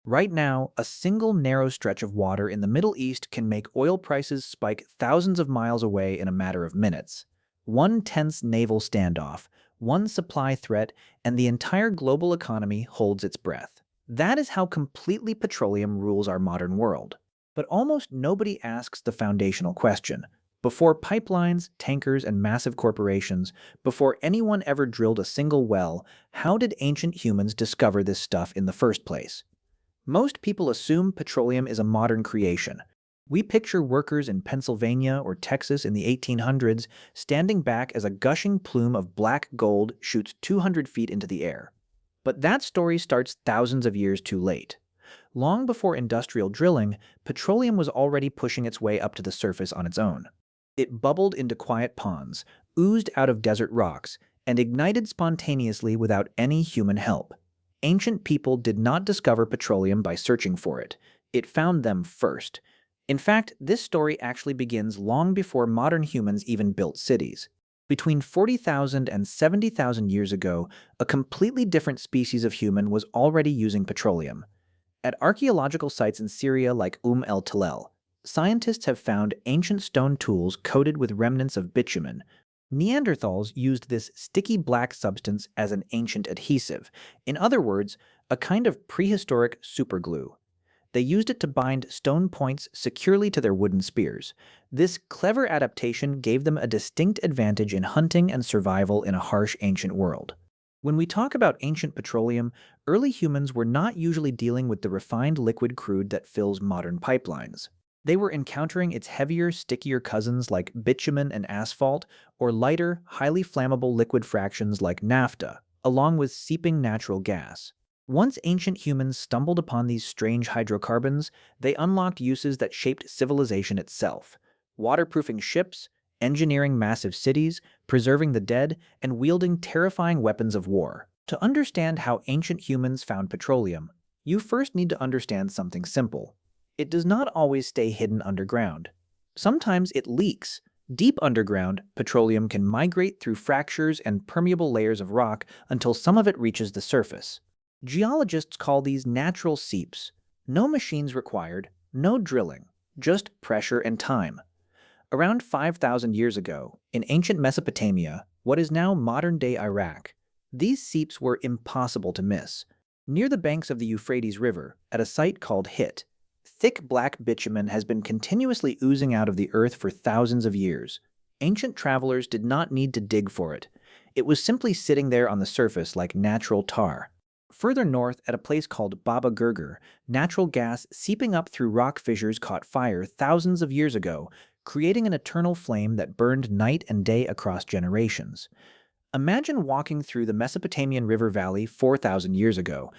Right now, a single narrow stretch of water in the Middle East can make oil prices spike thousands of miles away in a matter of minutes. One tense naval standoff, one supply threat, and the entire global economy holds its breath. That is how completely petroleum rules our modern world. But almost nobody asks the foundational question. Before pipelines, tankers, and massive corporations, before anyone ever drilled a single well, how did ancient humans discover this stuff in the first place? Most people assume petroleum is a modern creation. We picture workers in Pennsylvania or Texas in the 1800s standing back as a gushing plume of black gold shoots 200 feet into the air. But that story starts thousands of years too late. Long before industrial drilling, petroleum was already pushing its way up to the surface on its own. It bubbled into quiet ponds, oozed out of desert rocks, and ignited spontaneously without any human help. Ancient people did not discover petroleum by searching for it. It found them first. In fact, this story actually begins long before modern humans even built cities. Between 40,000 and 70,000 years ago, a completely different species of human was already using petroleum. At archaeological sites in Syria like el Talel, scientists have found ancient stone tools coated with remnants of bitumen. Neanderthals used this sticky black substance as an ancient adhesive. In other words, a kind of prehistoric superglue. They used it to bind stone points securely to their wooden spears. This clever adaptation gave them a distinct advantage in hunting and survival in a harsh ancient world. When we talk about ancient petroleum, early humans were not usually dealing with the refined liquid crude that fills modern pipelines. They were encountering its heavier, stickier cousins like bitumen and asphalt, or lighter, highly flammable liquid fractions like naphtha, along with seeping natural gas. Once ancient humans stumbled upon these strange hydrocarbons, they unlocked uses that shaped civilization itself: waterproofing ships, engineering massive cities, preserving the dead, and wielding terrifying weapons of war. To understand how ancient humans found petroleum, you first need to understand something simple. It does not always stay hidden underground. Sometimes it leaks. Deep underground, petroleum can migrate through fractures and permeable layers of rock until some of it reaches the surface. Geologists call these natural seeps. No machines required, no drilling, just pressure and time. Around 5,000 years ago, in ancient Mesopotamia, what is now modern-day Iraq, these seeps were impossible to miss. Near the banks of the Euphrates River, at a site called Hit, thick black bitumen has been continuously oozing out of the earth for thousands of years. Ancient travelers did not need to dig for it. It was simply sitting there on the surface like natural tar. Further north, at a place called Baba Gurgur, natural gas seeping up through rock fissures caught fire thousands of years ago, creating an eternal flame that burned night and day across generations. Imagine walking through the Mesopotamian river valley 4,000 years ago.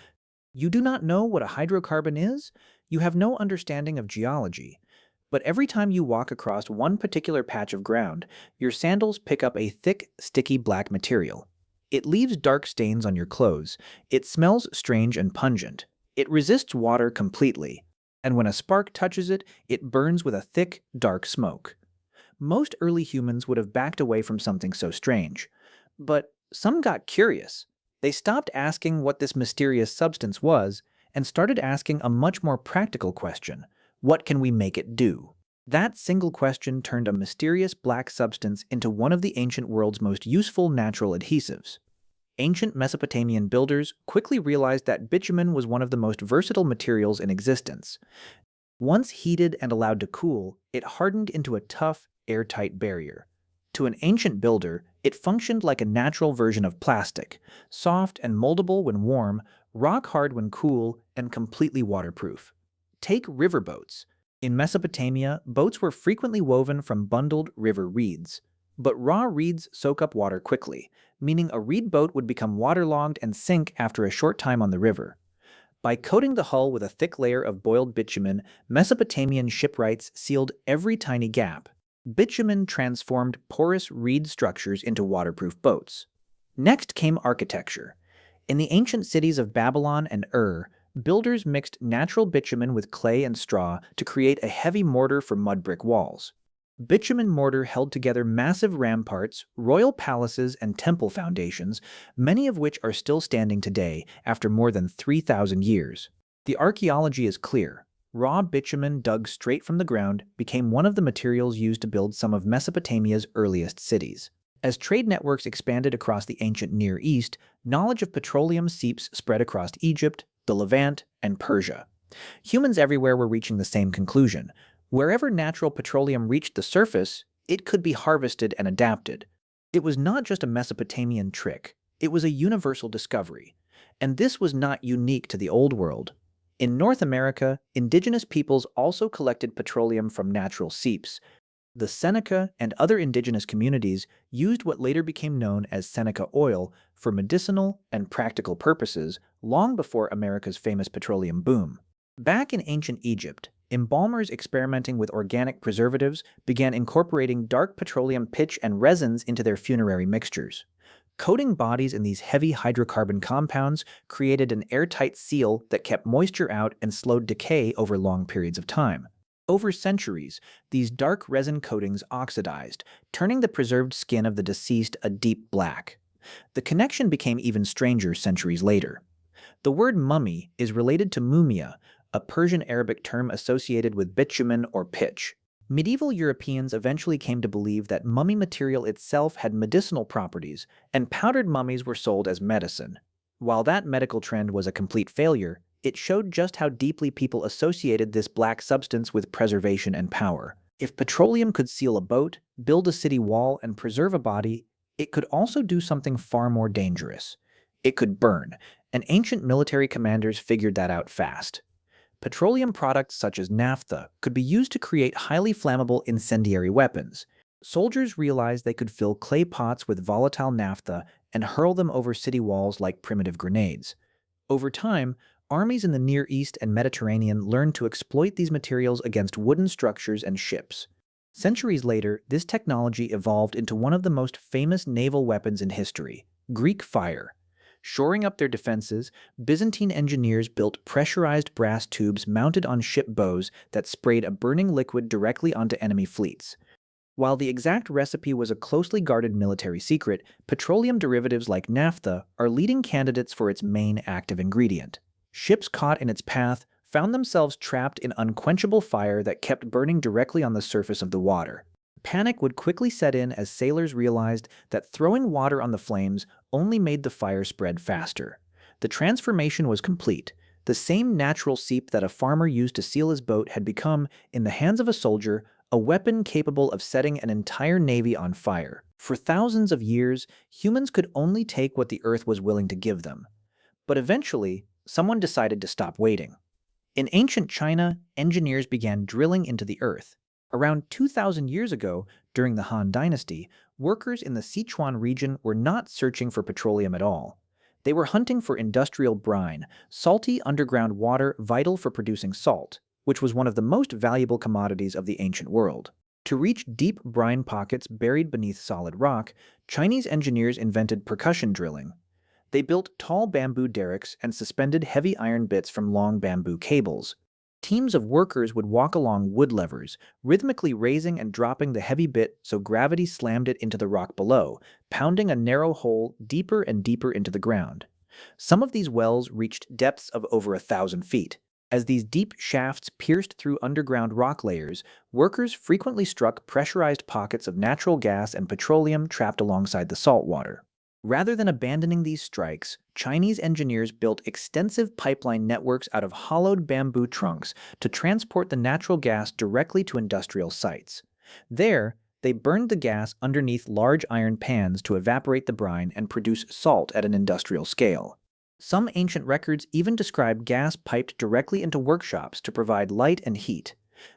You do not know what a hydrocarbon is? You have no understanding of geology. But every time you walk across one particular patch of ground, your sandals pick up a thick, sticky black material. It leaves dark stains on your clothes. It smells strange and pungent. It resists water completely. And when a spark touches it, it burns with a thick, dark smoke. Most early humans would have backed away from something so strange. But some got curious. They stopped asking what this mysterious substance was and started asking a much more practical question: what can we make it do? That single question turned a mysterious black substance into one of the ancient world's most useful natural adhesives. Ancient Mesopotamian builders quickly realized that bitumen was one of the most versatile materials in existence. Once heated and allowed to cool, it hardened into a tough, airtight barrier. To an ancient builder, it functioned like a natural version of plastic, soft and moldable when warm, rock-hard when cool, and completely waterproof. Take riverboats. In Mesopotamia, boats were frequently woven from bundled river reeds. But raw reeds soak up water quickly, meaning a reed boat would become waterlogged and sink after a short time on the river. By coating the hull with a thick layer of boiled bitumen, Mesopotamian shipwrights sealed every tiny gap. Bitumen transformed porous reed structures into waterproof boats. Next came architecture. In the ancient cities of Babylon and builders mixed natural bitumen with clay and straw to create a heavy mortar for mudbrick walls. Bitumen mortar held together massive ramparts, royal palaces, and temple foundations, many of which are still standing today after more than 3,000 years. The archaeology is clear. Raw bitumen dug straight from the ground became one of the materials used to build some of Mesopotamia's earliest cities. As trade networks expanded across the ancient Near East, knowledge of petroleum seeps spread across Egypt, the Levant, and Persia. Humans everywhere were reaching the same conclusion. Wherever natural petroleum reached the surface, it could be harvested and adapted. It was not just a Mesopotamian trick, it was a universal discovery. And this was not unique to the Old World. In North America, indigenous peoples also collected petroleum from natural seeps. The Seneca and other indigenous communities used what later became known as Seneca oil for medicinal and practical purposes long before America's famous petroleum boom. Back in ancient Egypt, embalmers experimenting with organic preservatives began incorporating dark petroleum pitch and resins into their funerary mixtures. Coating bodies in these heavy hydrocarbon compounds created an airtight seal that kept moisture out and slowed decay over long periods of time. Over centuries, these dark resin coatings oxidized, turning the preserved skin of the deceased a deep black. The connection became even stranger centuries later. The word mummy is related to mumia, a Persian Arabic term associated with bitumen or pitch. Medieval Europeans eventually came to believe that mummy material itself had medicinal properties, and powdered mummies were sold as medicine. While that medical trend was a complete failure, it showed just how deeply people associated this black substance with preservation and power. If petroleum could seal a boat, build a city wall, and preserve a body, it could also do something far more dangerous. It could burn, and ancient military commanders figured that out fast. Petroleum products such as naphtha could be used to create highly flammable incendiary weapons. Soldiers realized they could fill clay pots with volatile naphtha and hurl them over city walls like primitive grenades. Over time, armies in the Near East and Mediterranean learned to exploit these materials against wooden structures and ships. Centuries later, this technology evolved into one of the most famous naval weapons in history: Greek fire. Shoring up their defenses, Byzantine engineers built pressurized brass tubes mounted on ship bows that sprayed a burning liquid directly onto enemy fleets. While the exact recipe was a closely guarded military secret, petroleum derivatives like naphtha are leading candidates for its main active ingredient. Ships caught in its path found themselves trapped in unquenchable fire that kept burning directly on the surface of the water. Panic would quickly set in as sailors realized that throwing water on the flames only made the fire spread faster. The transformation was complete. The same natural seep that a farmer used to seal his boat had become, in the hands of a soldier, a weapon capable of setting an entire navy on fire. For thousands of years, humans could only take what the earth was willing to give them. But eventually, someone decided to stop waiting. In ancient China, engineers began drilling into the earth. Around 2,000 years ago, during the Han Dynasty, workers in the Sichuan region were not searching for petroleum at all. They were hunting for industrial brine, salty underground water vital for producing salt, which was one of the most valuable commodities of the ancient world. To reach deep brine pockets buried beneath solid rock, Chinese engineers invented percussion drilling. They built tall bamboo derricks and suspended heavy iron bits from long bamboo cables. Teams of workers would walk along wood levers, rhythmically raising and dropping the heavy bit so gravity slammed it into the rock below, pounding a narrow hole deeper and deeper into the ground. Some of these wells reached depths of over 1,000 feet. As these deep shafts pierced through underground rock layers, workers frequently struck pressurized pockets of natural gas and petroleum trapped alongside the salt water. Rather than abandoning these strikes, Chinese engineers built extensive pipeline networks out of hollowed bamboo trunks to transport the natural gas directly to industrial sites. There, they burned the gas underneath large iron pans to evaporate the brine and produce salt at an industrial scale. Some ancient records even describe gas piped directly into workshops to provide light and heat.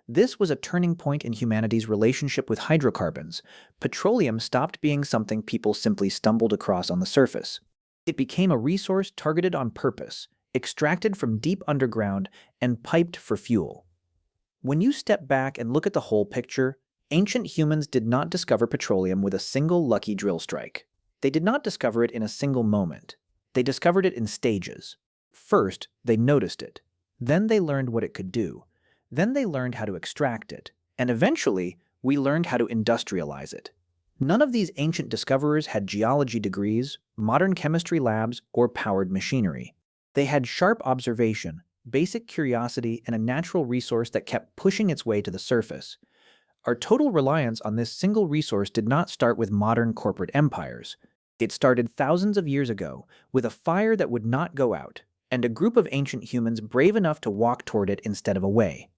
This was a turning point in humanity's relationship with hydrocarbons. Petroleum stopped being something people simply stumbled across on the surface. It became a resource targeted on purpose, extracted from deep underground, and piped for fuel. When you step back and look at the whole picture, ancient humans did not discover petroleum with a single lucky drill strike. They did not discover it in a single moment. They discovered it in stages. First, they noticed it. Then they learned what it could do. Then they learned how to extract it, and eventually, we learned how to industrialize it. None of these ancient discoverers had geology degrees, modern chemistry labs, or powered machinery. They had sharp observation, basic curiosity, and a natural resource that kept pushing its way to the surface. Our total reliance on this single resource did not start with modern corporate empires. It started thousands of years ago with a fire that would not go out, and a group of ancient humans brave enough to walk toward it instead of away.